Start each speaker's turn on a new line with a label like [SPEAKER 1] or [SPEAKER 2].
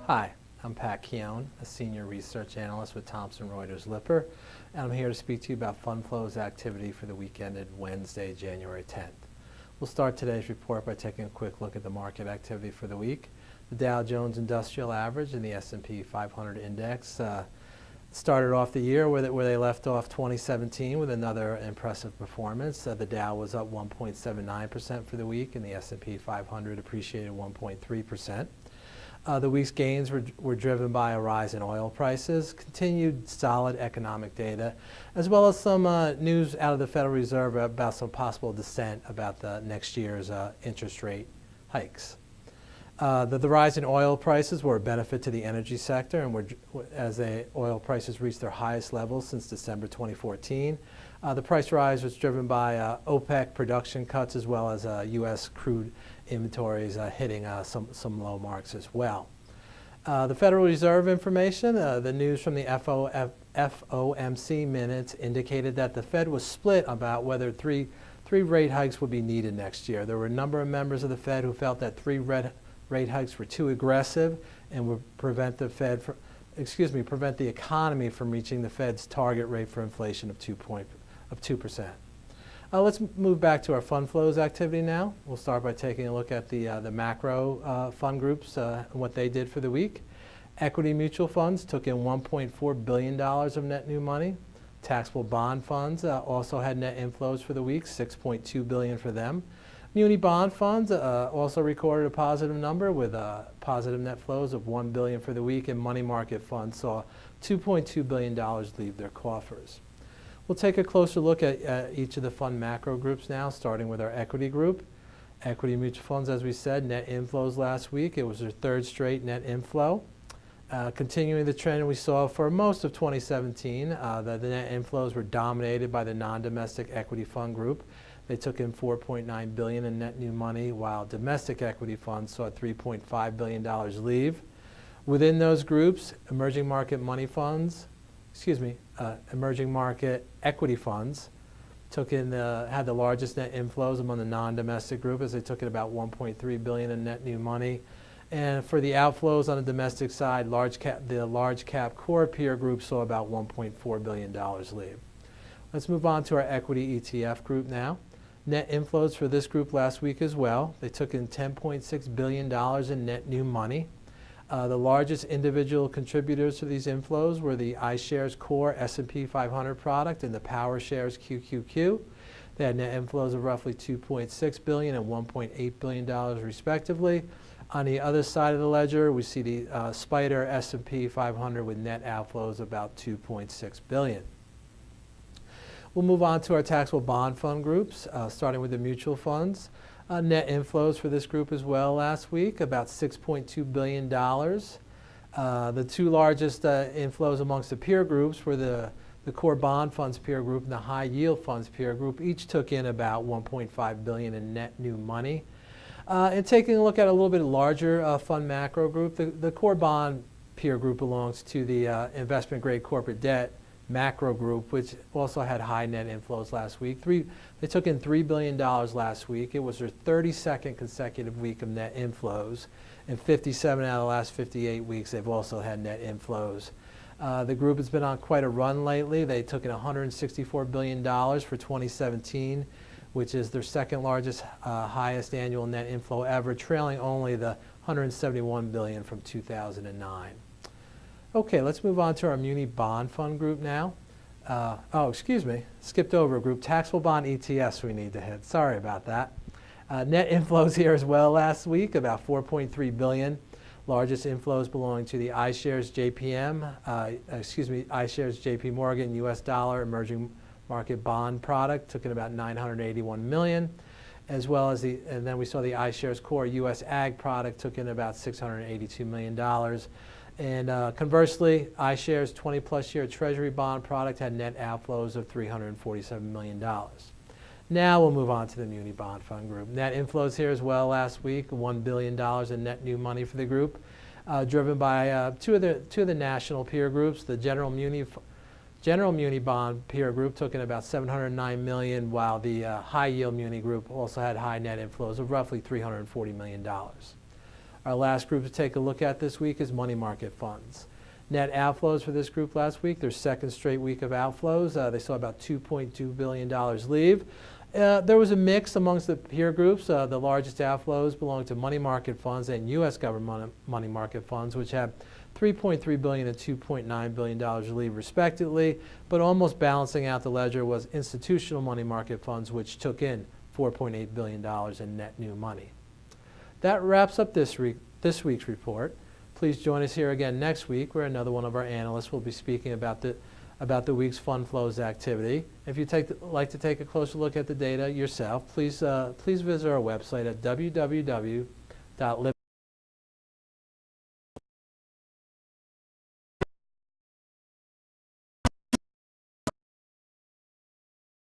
[SPEAKER 1] Hi, I'm Keon, a senior research analyst with Thomson Reuters Lipper, and I'm here to speak to you about fund flows activity for the week ended Wednesday, January 10th. We'll start today's report by taking a quick look at the market activity for the week. The Dow Jones Industrial Average and the S&P 500 Index started off the year where they left off 2017 with another impressive performance. The Dow was up 1.79% for the week, and the S&P 500 appreciated 1.3%. The week's gains were driven by a rise in oil prices, continued solid economic data, as well as some news out of the Federal Reserve about some possible dissent about the next year's interest rate hikes. The rise in oil prices were a benefit to the energy sector, and as the oil prices reached their highest levels since December 2014. The price rise was driven by OPEC production cuts, as well as U.S. crude inventories hitting some low marks as well. The Federal Reserve information, the news from the FOMC minutes indicated that the Fed was split about whether three rate hikes would be needed next year. There were a number of members of the Fed who felt that three rate hikes were too aggressive and would prevent the economy from reaching the Fed's target rate for inflation of 2%. Let's move back to our fund flows activity now. We'll start by taking a look at the macro fund groups and what they did for the week. Equity mutual funds took in $1.4 billion of net new money. Taxable bond funds also had net inflows for the week, $6.2 billion for them. Muni bond funds also recorded a positive number with positive net flows of $1 billion for the week, and money market funds saw $2.2 billion leave their coffers. We'll take a closer look at each of the fund macro groups now, starting with our equity group. Equity mutual funds, as we said, net inflows last week. It was their third straight net inflow. Continuing the trend we saw for most of 2017, the net inflows were dominated by the non-domestic equity fund group. They took in $4.9 billion in net new money, while domestic equity funds saw $3.5 billion leave. Within those groups, emerging market equity funds had the largest net inflows among the non-domestic group, as they took in about $1.3 billion in net new money. And for the outflows on the domestic side, the large cap core peer group saw about $1.4 billion leave. Let's move on to our equity ETF group now. Net inflows for this group last week as well. They took in $10.6 billion in net new money. The largest individual contributors to these inflows were the iShares Core S&P 500 product and the PowerShares QQQ. They had net inflows of roughly $2.6 billion and $1.8 billion respectively. On the other side of the ledger, we see the SPDR S&P 500 with net outflows of about $2.6 billion. We'll move on to our taxable bond fund groups, starting with the mutual funds. Net inflows for this group as well last week, about $6.2 billion. The two largest inflows amongst the peer groups were the core bond funds peer group and the high yield funds peer group. Each took in about $1.5 billion in net new money. And taking a look at a little bit larger fund macro group, the core bond peer group belongs to the investment grade corporate debt macro group, which also had high net inflows last week. They took in $3 billion last week. It was their 32nd consecutive week of net inflows. And 57 out of the last 58 weeks, they've also had net inflows. The group has been on quite a run lately. They took in $164 billion for 2017, which is their second largest, highest annual net inflow ever, trailing only the $171 billion from 2009. Okay, let's move on to our muni bond fund group now. Skipped over a group. Taxable bond ETFs we need to hit. Sorry about that. Net inflows here as well last week, about $4.3 billion. Largest inflows belonging to the iShares iShares JP Morgan US dollar emerging market bond product, took in about $981 million, as well as and then we saw the iShares Core US Ag product took in about $682 million. And conversely, iShares 20-plus year Treasury bond product had net outflows of $347 million. Now we'll move on to the muni bond fund group. Net inflows here as well last week, $1 billion in net new money for the group, driven by two of the national peer groups, the General General muni bond peer group took in about $709 million, while the high yield muni group also had high net inflows of roughly $340 million. Our last group to take a look at this week is money market funds. Net outflows for this group last week, their second straight week of outflows. They saw about $2.2 billion leave. There was a mix amongst the peer groups. The largest outflows belong to money market funds and U.S. government money market funds, which have $3.3 billion and $2.9 billion leave respectively, but almost balancing out the ledger was institutional money market funds, which took in $4.8 billion in net new money. That wraps up this week's report. Please join us here again next week, where another one of our analysts will be speaking about the week's fund flows activity. If you'd like to take a closer look at the data yourself, please visit our website at www.lipper.com.